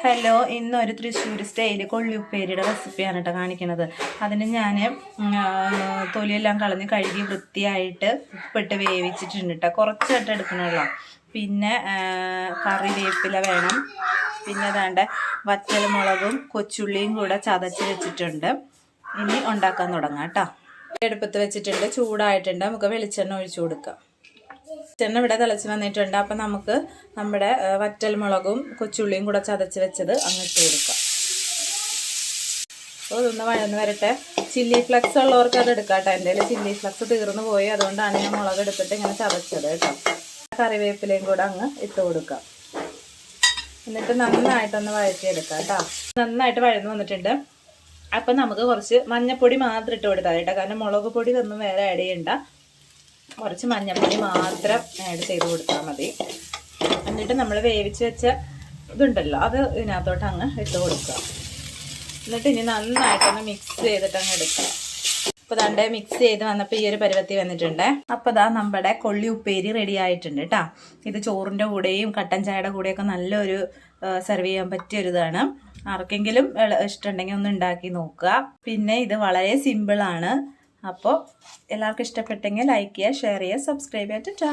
Hello, ഇന്നൊരു Thrissur style കൊള്ളിയുപ്പേരിയുടെ റെസിപ്പിയാണ് കേട്ടോ കാണിക്കുന്നത്. അതിന് ഞാൻ തൊലിയെല്ലാം കളഞ്ഞ് കഴുകി വൃത്തിയായിട്ട് ഉപ്പിട്ട് വേവിച്ചിട്ടുണ്ട് കേട്ടോ. കുറച്ചായിട്ട് എടുക്കണമല്ലോ. പിന്നെ കറിവേപ്പില വേണം. പിന്നെ അതാണ്ട് വറ്റൽമുളകും കൊച്ചുള്ളിയും കൂടെ ചതച്ച് വെച്ചിട്ടുണ്ട്. ഇനി ഉണ്ടാക്കാൻ തുടങ്ങാം കേട്ടോ. അടുപ്പത്ത് വെച്ചിട്ടുണ്ട്, ചൂടായിട്ടുണ്ട്. നമുക്ക് വെളിച്ചെണ്ണ ഒഴിച്ചു കൊടുക്കാം. വെളിച്ചെണ്ണ ഇവിടെ തിളച്ച് വന്നിട്ടുണ്ട്. അപ്പം നമുക്ക് നമ്മുടെ വറ്റൽമുളകും കൊച്ചുള്ളിയും കൂടെ ചതച്ച് വെച്ചത് അങ്ങോട്ട് കൊടുക്കാം. അപ്പോൾ ഇതൊന്ന് വഴന്ന് വരട്ടെ. ചില്ലി ഫ്ലക്സ് ഉള്ളവർക്ക് അത് എടുക്കാം കേട്ടോ. എൻ്റെ ചില്ലി ഫ്ലക്സ് തീർന്നു പോയി, അതുകൊണ്ടാണ് ഞാൻ മുളക് എടുത്തിട്ട് ഇങ്ങനെ ചതച്ചത് കേട്ടോ. കറിവേപ്പിലയും കൂടെ അങ്ങ് ഇട്ട് കൊടുക്കാം. എന്നിട്ട് നന്നായിട്ടൊന്ന് വഴറ്റിയെടുക്കാം കേട്ടോ. നന്നായിട്ട് വഴന്ന് വന്നിട്ടുണ്ട്. അപ്പം നമുക്ക് കുറച്ച് മഞ്ഞൾപ്പൊടി മാത്രം ഇട്ട് കൊടുത്താൽ കേട്ടോ. കാരണം മുളക് പൊടി ഒന്നും വേറെ ആഡ് ചെയ്യണ്ട. കുറച്ച് മഞ്ഞൾപ്പൊടി മാത്രം ആഡ് ചെയ്ത് കൊടുത്താൽ മതി. എന്നിട്ട് നമ്മൾ വേവിച്ച് വെച്ച ഇതുണ്ടല്ലോ, അത് ഇതിനകത്തോട്ട് അങ്ങ് ഇട്ട് കൊടുക്കുക. എന്നിട്ട് ഇനി നന്നായിട്ടൊന്ന് മിക്സ് ചെയ്തിട്ട് അങ്ങ് എടുക്കുക. അപ്പോൾ ദാണ്ടെ മിക്സ് ചെയ്ത് വന്നപ്പോൾ ഈ ഒരു പരുവത്തി വന്നിട്ടുണ്ട്. അപ്പോൾ ദാ നമ്മുടെ കൊള്ളി ഉപ്പേരി റെഡി ആയിട്ടുണ്ട് കേട്ടോ. ഇത് ചോറിൻ്റെ കൂടെയും കട്ടൻ ചായയുടെ കൂടെയൊക്കെ നല്ലൊരു സെർവ് ചെയ്യാൻ പറ്റിയൊരിതാണ്. ആർക്കെങ്കിലും ഇഷ്ടമുണ്ടെങ്കിൽ ഒന്ന് ഉണ്ടാക്കി നോക്കുക. പിന്നെ ഇത് വളരെ സിമ്പിളാണ്. അപ്പോൾ എല്ലാവർക്കും ഇഷ്ടപ്പെട്ടെങ്കിൽ ലൈക്ക് ചെയ്യുക, ഷെയർ ചെയ്യുക, സബ്സ്ക്രൈബ് ചെയ്യുക.